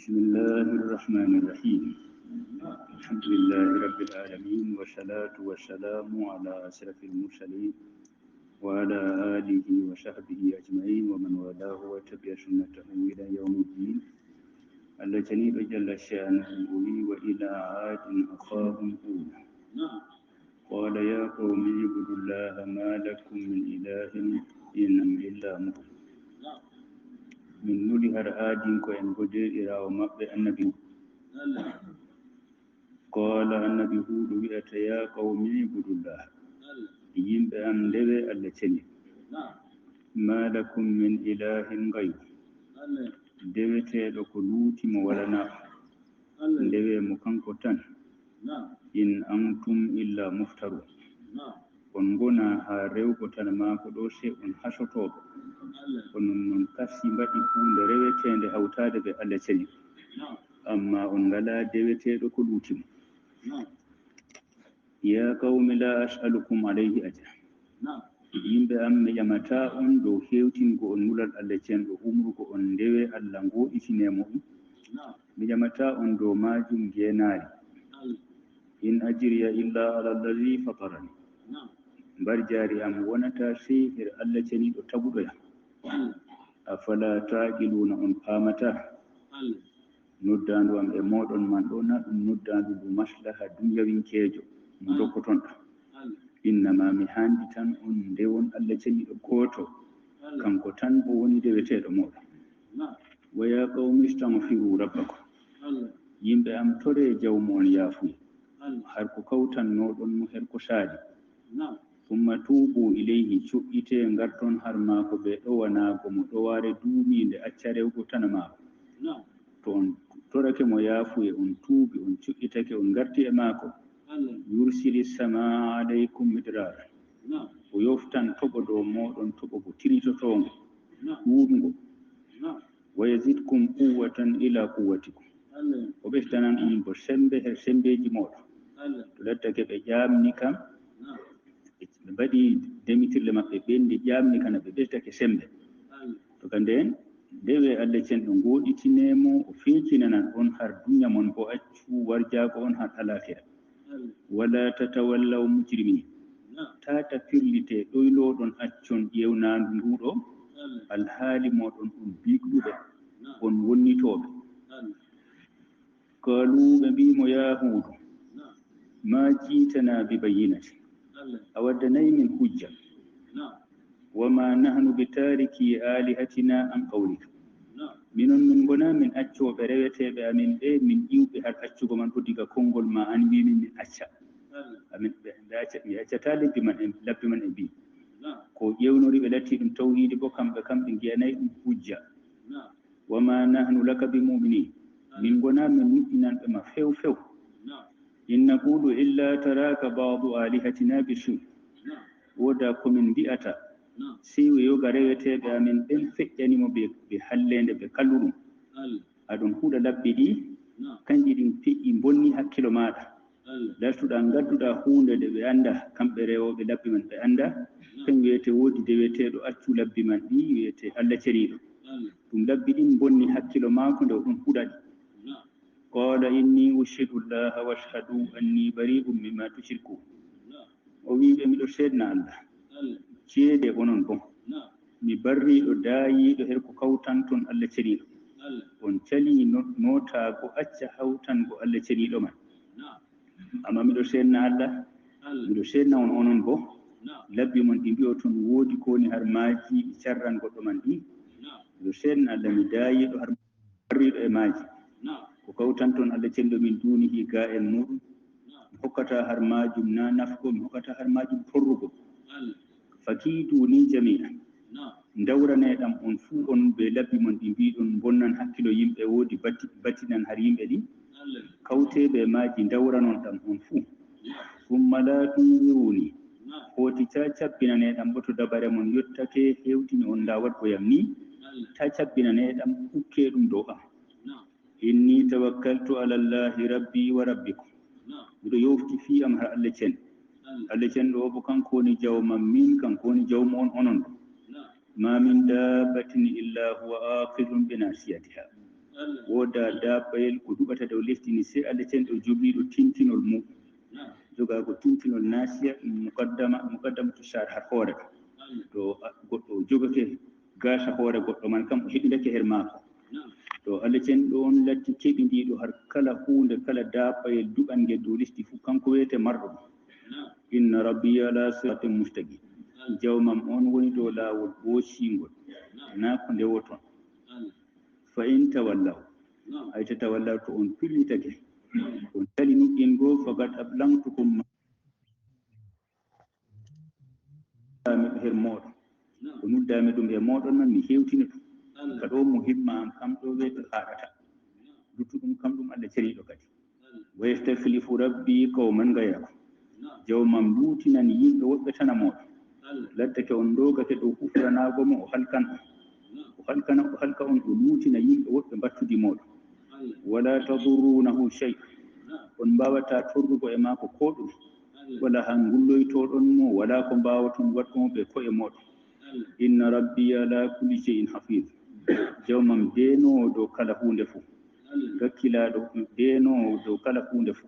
بسم الله الرحمن الرحيم. الحمد لله رب العالمين والصلاة والسلام على أشرف المرسلين وعلى آله وصحبه أجمعين ومن والاه وتبع سنته إلى يوم الدين. التي جل شأنه وإلى عاد أخاهم هودا قال يا قوم اعبدوا الله ما لكم من إله إلا مخلص min nuli har aadin ko en godirɗirawo maɓɓe annabi qala annabi huuɗo wi'ata ya qawmi ibudullah yimɓe am ndewe allah ceni ma lakum min ilahin gayru ndeweteɗo ko luutimo walana ndewe mo kanko tan in antum illa muftaru on gona ha rewgo tan maako ɗo se on hasotoɓe onon non kasi mbaɗi hunde rewetende hawtade ɓe allah ceni amma on ngala deweteɗo ko luutimo ya qawmi la as'alukum alayhi ajra yimɓe am mi ƴamata on dow hewtingo on nulal allah cen ɗo umrugo on ndewe allah ngoɗitinemo ɗum mi ƴamata on dow majum genari in ajriya illa ala allazi fatarani mbar jaari am wonata sey her allah ceniɗo taguɗoya afala taqiluna on paamata noddandu am e moɗon man ɗo na ɗum noddandu ndu maslaha dunyawinkejo mo dokkotonɗa innama mi handi tan on ndewon allah ceniɗo gooto kanko tan o woni deweteɗo moɗon wa ya qawmi istagfiru rabbakum yimɓe am tore jawmu on yaafuye har ko kawtannoɗon mo her ko saali ثم توبوا إليه شؤيته غرتون هرماكو بأواناكو مدواري دومي لأتشاريوكو تنماكو تون ترك ميافوي أن توبي أن شؤيتك أن غرتي أماكو يرسل السماء عليكم مدرارا ويفتن تبدو مودون تبقو تريتو تون وونغو ويزيدكم قوة إلى قوتكم وبفتنان أنبو سمبه سمبه جمولا تلتك بجامني كم ɓe mbaɗi demitirle maɓɓe ɓendi ƴamni kana ɓe ɓesdake sembe to ka nden ndewe allah cen ɗo ngoɗitinemo o feecinanan on har dunya mon bo accu warjago on har alakira wala tatawallaw mujrimin tata firlite ɗoyloɗon accon ƴewnandu nduɗo alhaali moɗon ɗum bigɗuɓe on wonnitoɓe kalu ɓe mbimo ya huudu ma jiitana bi bayinati أودني من حجة وما نحن بتاركي آلهتنا عن قولك من غنا من أتشو بريوتي بأمين بي من إيو بهر أتشو من أدقى كونغول ما أنبي من أتشا أمين أتشا تالي بمن لب من أبي كو يونوري بلاتي إن توهيد بكم بكم إن جاني حجة وما نحن لك بمؤمنين من غنا من إنان بما فيو فيو إن نقول إلا تراك بعض آلهتنا بسوء ودا كمن بيئتا سيوي يوغا ريوتي بأمين بين فئني مو بحلين بكالورو أدون هودا لبدي كان جدين في إمبوني هكيلو مادا لستو دا نغدو دا هوندا دي بأندا كم بريو بلبي من بأندا كان ويتي ودي دي ويتي دو أتو لبي من دي ويتي ألا تريدو تم لبدي إمبوني هكيلو ماكو دو هودا دي قال إني أشهد الله واشهد أني بريء مما تشركون وي بميدو سيدنا الله كيدي onon bon mi barriɗo daayiɗo her ko kawtanton allah ceniɗo on cali notago acca hawtango allah ceniɗo man amma miɗo seedna allah miɗo seedna on onon bo labbi mon ɗi mbiyo toon woodi kowoni har maaji ɗi carran goɗɗo man ɗi miɗo seedna allah mi daayiɗo har barriɗo e maaji ko kawtan toon allah cello min dunihi ga en muɗum mi hokkata har majum na nafgo mi hokkata har majum torrugo fakiduni jami'a dawraneɗam on fuu on ɓe labbi mon ɗi mbiɗon bonnan hakkilo yimɓe woodi battinan har yimɓe ɗi kawteɓe maji dawranon ɗam on fuu summa la tunziruni hooti ta cabbinaneɗam bo to dabare mon yottake hewtini on nda waɗgoyam ni ta cabbinaneɗam hukke ɗum dow am inni tawakkaltu ala allahi rabbi wa rabbikum miɗo yofti fi am har allah cen ɗo bo kanko woni jawmam min kanko woni jawmu on onon ɗo ma min dabbatin illa huwa aqidun bi nasiyatiha woda dabayel ko duɓata dow lesdi ni sai Allah cenɗo jogiiɗo tintinol mum joga ko tintinol nasiya muqaddamatu shar har hoore to goɗɗo jogake gasa hoore goɗɗo man kam o heɓidake her maako to Allah cenɗo on latti keɓidiɗo har kala hunde kala dabayel duɓange dow lesdi fu kanko wiyete marɗo inna rabbi ala siratin mustaqim jawmam on woni dow laawol boocingol na ko ndewoton fa in tawallaw ay tatawallaw to on pillitake on talini ingo faqad ablamtukum her moɗon ko nuddami ɗum e moɗon man mi hewtini ɗum kaɗo muhimma am kam ɗo wiyete haɗata luttuɗum kam ɗum Allah ceniɗo kadi wa yastahlifu rabbi qawman gayrako jawmam luutinan yimɓe woɓɓe tana moɗon laddake on dogake ɗo hufranago mo o halka on o luutina yimɓe woɓɓe mbattudi moɗon wala tadurrunahu shay on mbawata torrugo e maako ko ɗum wala han gulloytoɗon mo wala ko mbawaton waɗɗomo ɓe ko'e moɗon inna rabbi ala kulli shay'in hafiz jawmam denowo dow kala hunde fuu gakkilaɗo denowo dow kala hunde fuu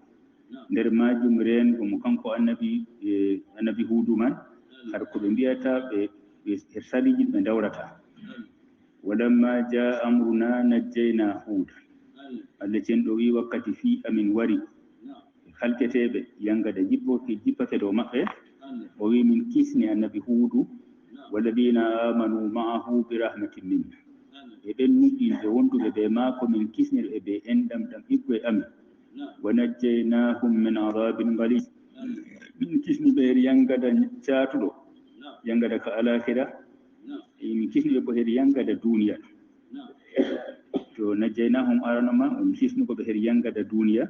nder majum rengo mo kanko annabi huudu man har ko ɓe mbiyata ɓe her saliji ɓe dawrata walamma jaa amruna najjayna huuda Allah cenɗo wi wakkati fi amin wari halketeɓe yangada jippake dow maɓɓe o wi min kisni annabi huudu walladina amanu ma'ahu bi rahmatin minna e ɓen nuɗɗinɓe wonduɓe ɓe maako min kisniɗo ɓe enɗam ɗam iggo e amin wa najjaynahum min adabin galis min kisni ɓe her yangada caatuɗo yangada ka alahira min kisniɓe bo her yangada duniya to najjaynahum aranoma on kisnugo ɓe her yangada duniya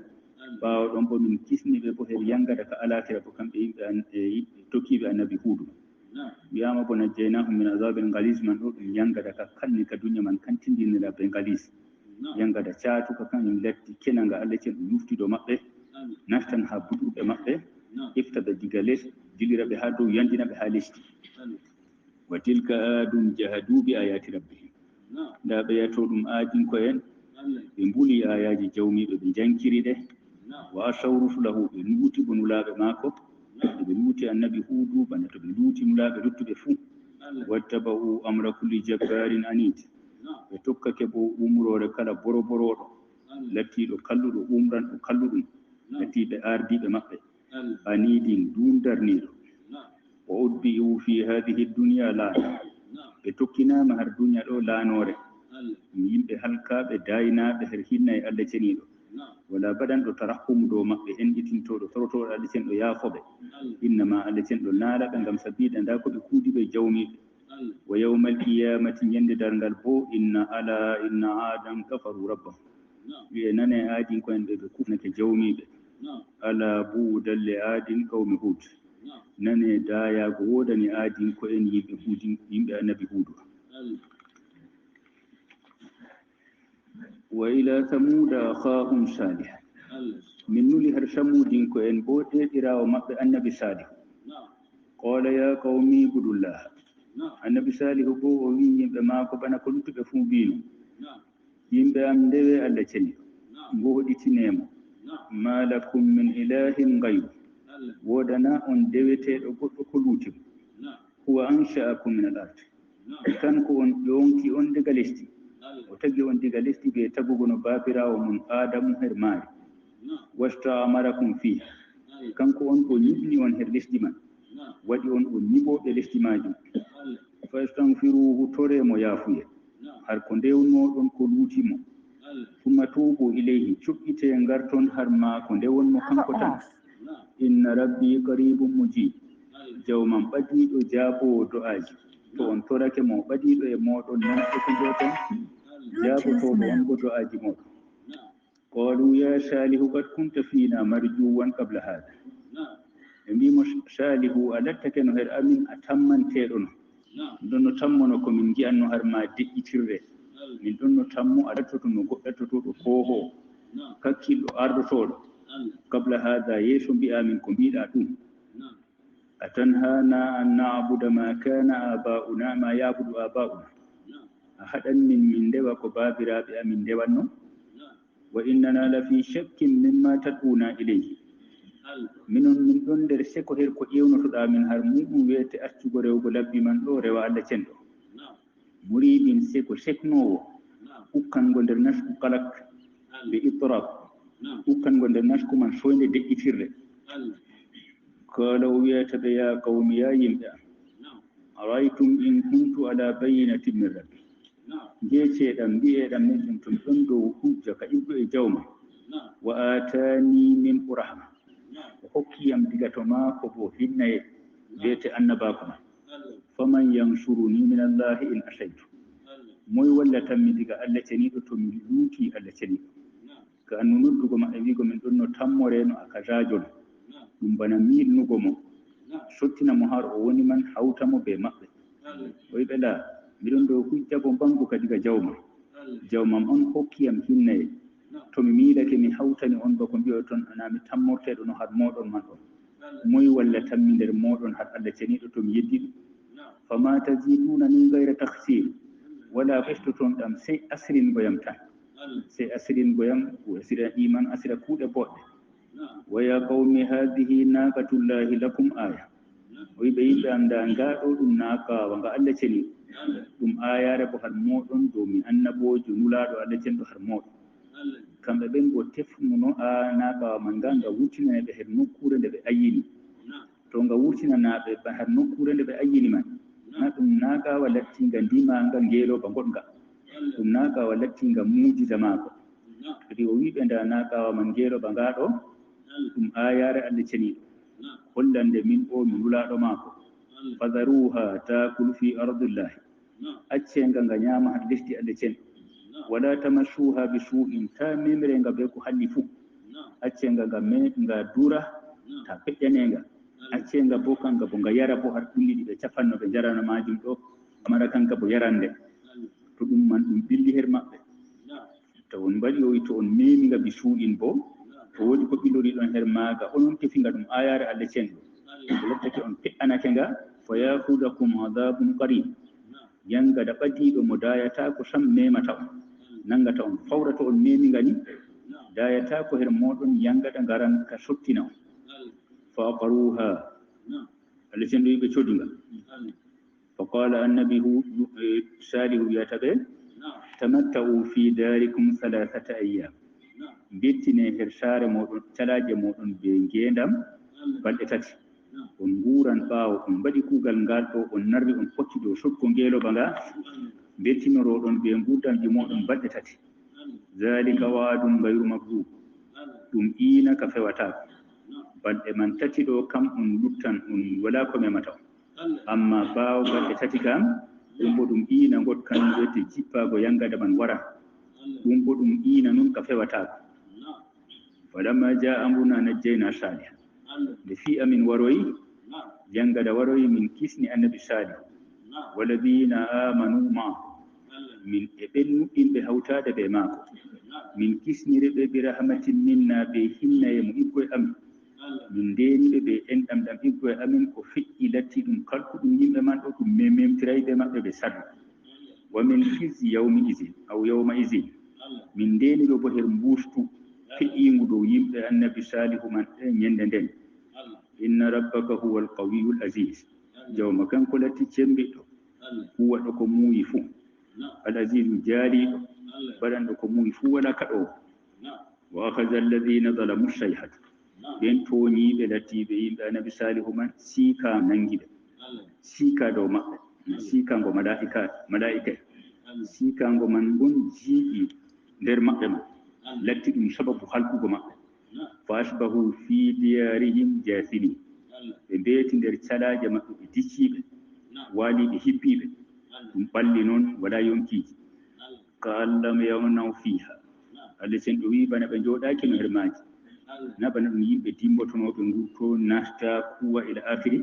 ɓaawo ɗon bo min kisniɓe bo her yangada ka alahira bo kamɓe yimɓe tokkiɓe annabi huudu wiyama bo najjaynahum min adabin galis man ɗo ɗum yangada ka kanni ka duniya man kantindinira ɓe galis yangada caatuka kañum latti kenanga Allah cen ɗum luftiɗo maɓɓe naftan ha buɗuɓe maɓɓe ifta ɓe diga les dilira ɓe ha dow yandina ɓe ha lesdi wa tilka adum jahadu bi ayati rabbihim nda ɓe yato ɗum aadinko en ɓe mbuli ayaji jawmiɓe ɓe jankiri ɗe wa asaw rusulahu ɓe luuti bo nulaɓe maako ɓe luuti annabi huudu bana to ɓe luuti nulaɓe luttuɓe fuu wattaba'u amra kulli jabbarin anid ɓe tokkake bo umrore kala boroboroɗo lattiɗo kalluɗo umran ɗo kalluɗum lattiɓe ardiɓe maɓɓe anidin dundarniɗo wa udbi'u fi hadihi dunya laana ɓe tokkinama har duniya ɗo laanore yimɓe halkaɓe dayinaɓe her hinna e Allah ceniɗo wala baɗanɗo tarahum dow maɓɓe enɗitintoɗo torotoɗo Allah cenɗo yaafoɓe innama Allah cenɗo naalaɓe ngam sabiɗa nda koɓe kuudiɓe jawmiɓe wa yawmal qiyamati ñande darngal bo inna adam kafaru rabbahum wi'e nane aadin ko en ɓe kufnake jawmiɓe ala buudan li aadin qawmi hud nane dayago wodani aadin ko en yimɓe annabi huudu wa ila thamuda akhahum salih min nuli har samudin ko en bo deɗirawo maɓɓe annabi salihu qala ya qawmi ibudullah annabi salihu bo o wi yimɓe maako bana ko luttuɓe fuu mbino yimɓe am ndewe Allah ceniɗo ngoɗitinemo ma lakum min ilahin gayru wodana on deweteɗo goɗɗo ko luutimo huwa ansha'akum min al ard kanko on ƴonki on diga lesdi o tagi on diga lesdi ɓe tagugo no babirawo mum adamu her maari wasta amarakum fiha kanko on o ñibni on her lesdi man waɗi on o ñiɓoɓe lesdi majum fastanfiruhu toremo yaafuye har ko ndewnoɗon ko luutimo summa tuubu ilayhi cuɓɓite garton har ma ko ndewonmo kanko tan inna rabbi qaribum mujib jawman ɓadiɗo jaabowo do'aji to on torake mo ɓadiɗo e moɗon nanɗo ko joton jaabotoɗo on bo do'aji moɗon qalu ya salihu qad kunta fina marjuwan qabla hada ɓe mbimo salihu a lattake no her amin a tammanteɗo no ɗon no tammono komin gi'anno har ma deƴƴitirre min ɗon no tammo a lattoto no goɗɗattotoɗo kooho kakkilɗo ardotoɗo qabla hada yeeso mbi'amin ko mbiɗa ɗum atanhana an na'buda ma kana aba'una ma yabudu aba'una أحدن من دوا كبابرا بأمن دوانو وإننا لفي شك مما تدعونا إليه من دون در سكو هير كو إيونو تدا من هرمو ويت أرتغو ريوغو لبي من دو ريوا الله چندو مريد سكو شكنو أكن غندر نشكو قلق بإطراق أكن غندر نشكو من شوين دي إتير قالوا يا قوم يا يمدا أرأيتم إن كنت على بينة من ربي جيشي دم بيه دم نجم تنفندو حجة كإبقى جوما وآتاني من رحمة وحكي يمدقة ما كبو هنا بيت أنباكما فمن ينصرني من الله إن أشيت موي ولا تمدقة ألا تنيدو تملوكي ألا تنيدو كأنه ندقو ما أبيقو من دونو تمورينو أكجاجون دنبنا ميل نقومو sottina mo har o woni man hawtamo be mabbe o yibe la midon do hujja bo bangu kadiga jawmam on hokkiyam hinnaye to mi miilake mi hawtani on bako mbiyo ton ana mi tammortedo no har modon man on moy walla tammi nder modon har Allah cenido to mi yeddi fama taziduna min ghayra takhsir wala fashtatun dam sai asrin goyam tan sai asrin goyam ko asira iman asira kuude bodde ويا قوم هذه ناقة الله لكم آية ويبين أن دانغا دون ناقة وانغا الله تشني دم آية رب هرمودون دومي أنبو جنولا دو الله تشنو هرمود كم بين بو تفمنو ناقة مانغا ووتينا به هرنوكورة به أيني تونغا ووتينا ناقة به هرنوكورة به أيني من دم ناقة ولتينغا ديما أنغا نجيلو بانغونغا دم ناقة ولتينغا موجي زماكو kadi o wiɓe nda nakawa man jeero ba ngaɗo ɗum ayare Allah ceniɗo hollande min o mi wulaɗo maako fadaruha takul fi ardillahi accenga nga ñama had lesdi Allah cenɗo wala tamassuha bi su'in ta memrenga be ko halli fuu accenga nga dura ta peƴƴanenga accenga bo kanga bo nga yara bo har ɗulliɗi ɓe capanno ɓe jarana majum ɗo amara kanka bo yarande to ɗum man ɗum ɓilli her maɓɓe to on mbaɗi o wi to on meminga bi suuɗin bo to woodi ko ɓilori ɗon her maaga onon tefinga ɗum ayare Allah cenɗo o lottake on peɗɗanake nga fa yahudakum adabum qarib yanga da ɓadiɗo mo dayata ko sam memata on nangata on fawrata on meminga ni dayata ko her moɗon yangata ngaran ka sottina on fa aqaruha Allah cenɗo yiɓe codunga fa qala annabihu salihu wiyataɓe tamatta'u fi darikum 3 ayyam bettine her saare moɗon talaje moɗon be ngendam balɗe tati on nguran ɓaawo on mbaɗi kuugal ngal ɗo on narri on pocci dow sokko ngeeloba nga bettinoroɗon be ngurdamji moɗon balɗe tati zalika wa'dun gayru makdub ɗum iina ka fewatako balɗe man tati ɗo kam on luttan on wala ko memata on amma ɓaawo balɗe tati kam ɗum bo ɗum iina gotkan wiyete jippago yangada man wara ɗum bo ɗum iina nun ka fewatako falamma ja amruna najjayna salih nde fi amin waroyi yangada waroyi min kisni annabi salih walladina amanu maahu min e ɓen nuɗɗinɓe hawtade ɓe maako min kisniri ɓe bi rahmatin minna ɓe hinnaye mo iggoye amin min ndeniɓe ɓe enɗam iggoye amin ko feƴƴi latti ɗum kalkuɗum yimɓe man ɗo ɗum memtirayɓe maɓɓe ɓe sallu wa min hisi yawmi isin aw yawma isin min ndeniɓe bo her mbustu feƴƴingu dow yimɓe annabi salihu man ñande nden inna rabbaka huwa alqawiyu l asis jawma kanko latti cembiɗɗo huwaɗo ko muuyi fuu al asisu jaaliɗo baɗanɗo ko muuyi fuu wala kaɗowo wa akhadha alladina zalamu sayhatu ɓen tooñiiɓe lattiiɓe yimɓe annabi salihu man siika nangiɓe siika dow maɓɓe siikango malaika siikango man ngon jiiƴi nder maɓɓe man latti ɗum sababu halkugo maɓɓe fa asbahu fi diyarihim jasini ɓe mbeeti nder calaaje maɓɓe ɓe dicciiɓe waaliɓe hippiiɓe ɗum ɓalli noon wala yonkiiji ka allam yawnaw fiha Allah sen ɗo wi bana ɓe njooɗaaki no her maaji na bana ɗum yimɓe dimbotonoɓe ngurto nasta kuwa ila akhiri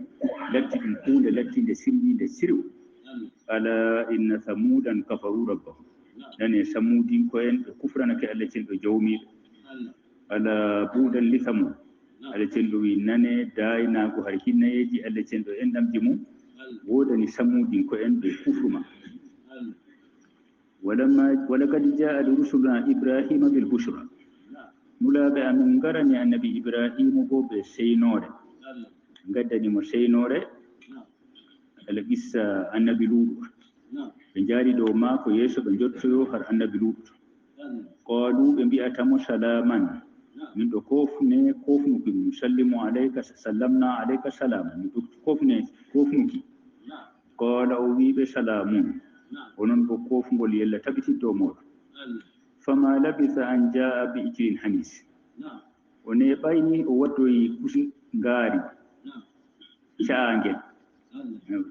latti ɗum hunde lattinde sirwinde sirw ala inna samudan kafaru rabbahum nane samudinko en ɓe kufranake Allah sen ɗo jawmiɓe ala buuɗan li samud Allah sen ɗo wi nane daynago har hinnayeji Allah sen ɗo enɗamji mum wodani samudinko en ɓe kufruma ولقد جاء رسلنا إبراهيم بالبشرى نلابع من قرن النبي إبراهيم بوب سينوري قدني مو سينوري لقيس النبي لوط بنجاري دو ماكو يسو بنجوتو هر النبي لوط قالوا بنبيأتم سلاما من دو كوفنك نسلم عليك سلمنا عليك سلاما من دو كوفنك قال أوبي بسلامون ونن بو كوفنك يلا تبتي دومور فما لبث أن جاء بإجل حنيس ونبيني ودوي كوشي غاري شانجل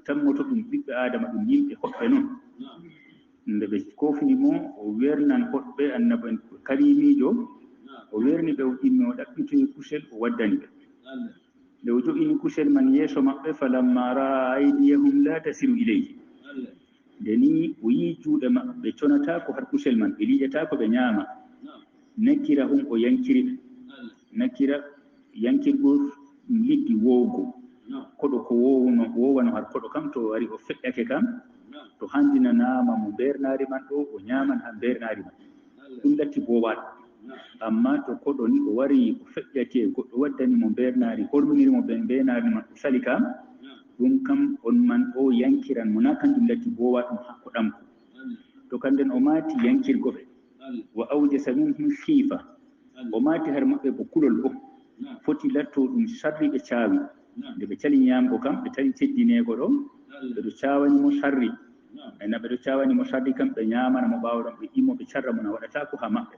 tammoto ɗum ɓiɓɓe adama ɗum yimɓe hoɓɓe noon nde ɓe kofni mo o wernan hoɓɓe annaba karimijo o werni ɓe o ɗimmi o ɗaɓɓitoyi kusel o waddani ɓe nde o joƴini kusel man yeeso maɓɓe falamma raa aydiyahum la tasiru ileyhi nde ni o yii juuɗe maɓɓe ɓe conatako har kusel man ɓe liƴatako ɓe ñaama nakkira hum o yankiri ɓe nakkira yankirgol ɗum liggi wowgo koɗo ko wowano har koɗo kam to wari o feƴƴake kam to handinanama mo bernari man ɗo o ñaman ha bernari man ɗum latti bowaɗo amma to koɗo ni o wari o feƴƴake goɗɗo waddani mo bernari horminiri mo bernari man o sali kam ɗum kam on man o yankiran mo na kanjum latti bowaɗum ha koɗamko to kanden o maati yankirgoɓe wa awjasa minhum khiifa o maati har maɓɓe bo kulol bo foti latto ɗum sarri ɓe caawi nde ɓe cali ñamgo kam ɓe tari teddinego ɗo ɓeɗo cawani mo sarri ayna ɓeɗo cawani mo sarri kam ɓe ñamana mo ɓawo ɗon ɓe imo ɓe carra mo na waɗata ko ha maɓɓe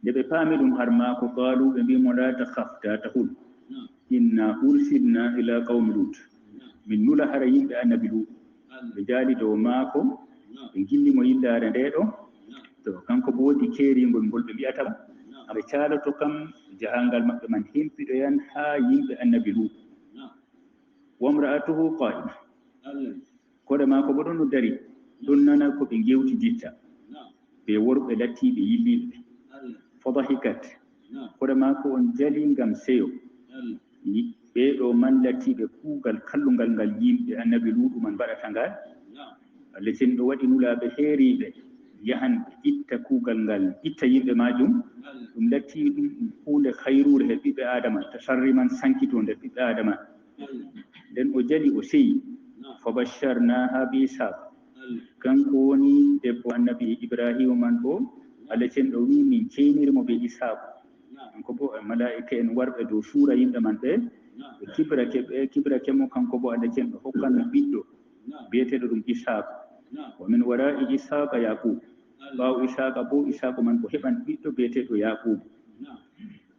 nde ɓe paami ɗum har maako qaalu ɓe mbimo la takhaf tatahul inna ursilna ila qawmi lut min nula hara yimɓe annabi lut ɓe jaali dow maako ɓe gillimo yillare nde ɗo to kanko bo woodi keeringol ngol ɓe mbiyata aɓe caaloto kam jahangal maɓɓe man himpiɗo yan haa yimɓe annabi lut wamra'atuhu qa'ima koɗe maako bo ɗon no dari ɗon nana ko ɓe gewti jitta ɓe worɓe lattiɓe yilliɓe fadahikat koɗe maako on jali ngam seyo ɓeɗo man lattiɓe kuugal kallungal ngal yimɓe annabi luuɗu man mbaɗata ngal allah sen ɗo waɗi nulaaɓe heeriɓe yahan ɓe itta kuugal ngal itta yimɓe majum ɗum latti ɗum hunde hayrure he ɓiɓɓe adama to sarri man sankito nder ɓiɓɓe adama nden o jali o seyi fa basharnaha bi ishaq kanko woni debbo annabi ibrahima man bo allah sen ɗo wi min ceynirimo be ishaq kanko bo malaika en warɓe dow suura yimɓe man ɓe ɓe kibrake mo kanko bo allah sen ɗo hokkano ɓiɗɗo biyeteɗo ɗum ishaq wa min wara'i ishaqa yaqub ɓawo ishaqa bo ishaqa man ko heɓan ɓiɗɗo biyeteɗo yaqub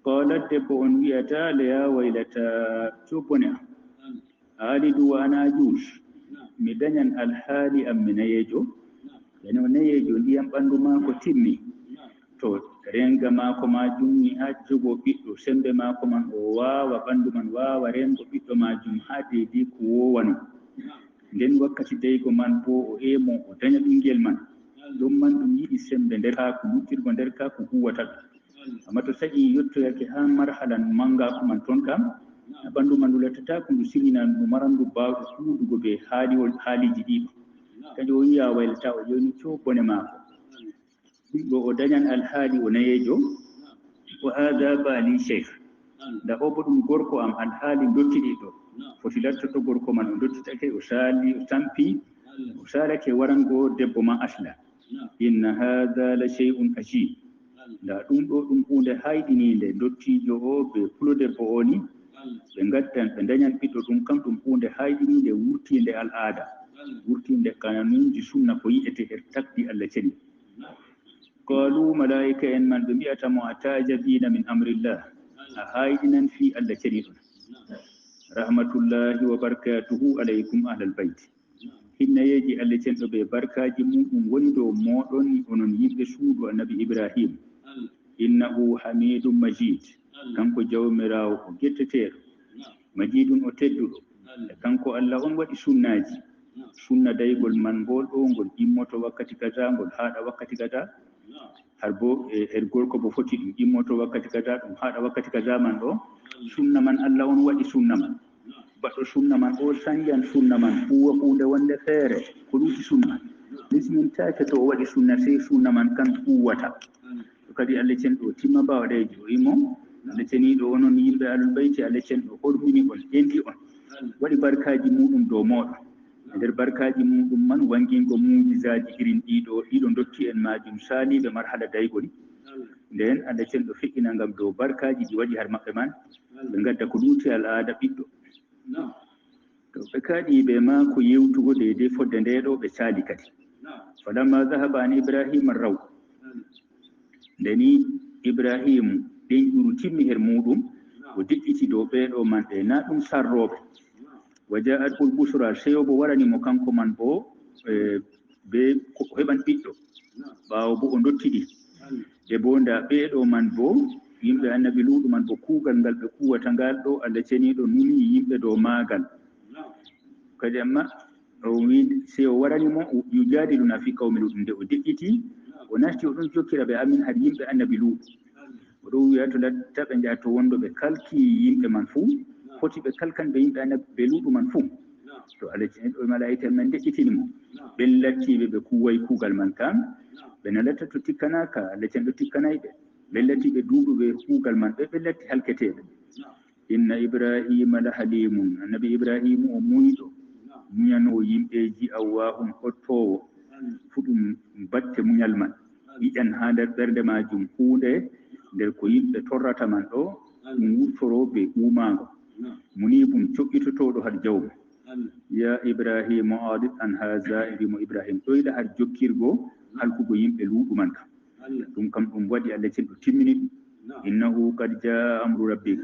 qalat debbo on wiyata la ya waylata cobone am alidu wa ana juus mi dañan alhaali am mi nayeejo yani o nayeejo ndiyam ɓanndu maako timmi to renga maako majum mi ha jogo ɓiɗɗo sembe maako man o waawa ɓanndu man waawa rengo ɓiɗɗo majum ha deedi ko wowano nden wakkati daygo man bo o emo o daña ɓinguel man ɗum man ɗum yiɗi sembe nder ha ko luttirgo nder ka ko huwata ɗum amma to saƴi yettoyake ha marhalan mangako man toon kam ɓanndu man ndu lattata ko ndu silina ndu marandu bawɗo huudugo be haaliji ɗiɗo kadi o yiya waylata o yoni cobone maako ɗum ɗo o dañan alhaali o nayeejo wa hada baali cheikh nda o bo ɗum gorko am alhaali dottiɗi ɗo foti lattoto gorko man o dottitake o saali o tampi o salake warango debbo ma asla inna hada la shay'un ajib nda ɗum ɗo ɗum hunde hayɗininde dottijo o be pulo debbo o ni ɓe gaddan ɓe dañan ɓiɗɗo ɗum kam ɗum hunde hayɗininde wurtinde al'ada wurtinde kanunji sunna ko yi'ete her takdi allah ceni qalu malaika en man ɓe mbiyatamo atajabina min amrillah a hayɗinan fi allah ceni ɗon rahmatullahi wa barakatuhu alaykum ahlal bayt hinnayeji allah cenɗo ɓe barkaji muɗum woni dow moɗon onon yimɓe suudu annabi ibrahim innahu hamidum majid kanko jawmirawo ko getteteɗo majidun o tedduɗo e kanko allah on waɗi sunnaji sunna daygol man ngol ɗo ngol immoto wakkati kaza ngol haɗa wakkati kaza har bo her gorko bo foti ɗum immoto wakkati kaza ɗum haɗa wakkati kaza man ɗo sunna man allah on waɗi sunna man baɗɗo sunna man o sanjan sunna man huwa hunde wonde feere ko ɗuti sunna lismin take to waɗi sunna sey sunna man kan kuwata kadi Allah cenɗo timma bawaɗe joyimo Allah ceniɗo onon yimɓe ahlul bayti Allah cenɗo hormini on ƴenɗi on waɗi barkaji muɗum dow moɗon e nder barkaji muɗum man wangingo mujizaji irin ɗiɗo dokki en majum saliɓe marhala daygol nden Allah cenɗo feƴƴina ngam dow barkaji ɗi waɗi har maɓɓe man ɓe gadda ko ɗuuti al'ada ɓiɗɗo to ɓe kaaɗi ɓe ma ko yewtugo deydey fodde ndeɗo ɓe caali kadi falamma zahaba an ibrahima raw ndeni ibrahimu ɗenƴuru timmi her muɗum o deƴƴiti dow ɓeeɗo man ɓe na ɗum sarroɓe wa ja'at hul busra seyobo waranimo kanko man bo be ko heɓan ɓiɗɗo ɓaawo bo o dottiɗi e bo nda ɓeeɗo man bo yimɓe annabi luuɗu man bo kuugal ngal ɓe kuwata ngal ɗo Allah ceniɗo nuni yimɓe dow maagal kadi amma o wi se o waranimo yujadiluna fi qawmi luɗum nde o deƴƴiti o nasti o ɗon jokkira ɓe amin har yimɓe annabi luuɗu oɗo wiya to latta ɓe jaha to wondo ɓe kalki yimɓe man fuu foti ɓe kalkan ɓe yimɓe annabi luuɗu man fuu to Allah ceniɗo malaika man deƴƴitinimo ɓen lattiɓe ɓe kuway kuugal man kam ɓe nalata to tikkanaka Allah ceniɗo tikkanayɓe ɓen latti ɓe duuɗuɓe kuugal man ɓe latti halketeɓe inna ibrahima la halimun annabi ibrahimu o muyɗo muñanowo yimɓeji awwahum hottowo fuɗum batte muñal man yiƴan ha nder ɓernde majum hunde nder ko yimɓe torrata man ɗo ɗum wurtoroɓe umago munibum coɓɓitotoɗo har jawmu ya ibrahimu adit an haza mbimo ibrahima ɗoyɗa har jokkirgo halkugo yimɓe luuɗu man kam ɗum kam ɗum waɗi Allah cenɗo timmini ɗum innahu qad jaa amru rabbik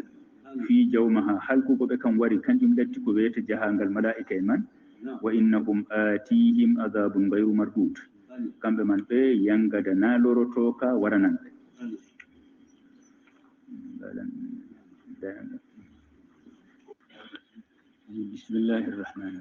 fi jawmaha halkugo ɓe kam wari kanjum latti ko wiyete jahangal malaika en man wa innahum atihim adabun gayru mardud kamɓe man ɓe yangada na lorotoka waranan ɓe bismillahir rahmanir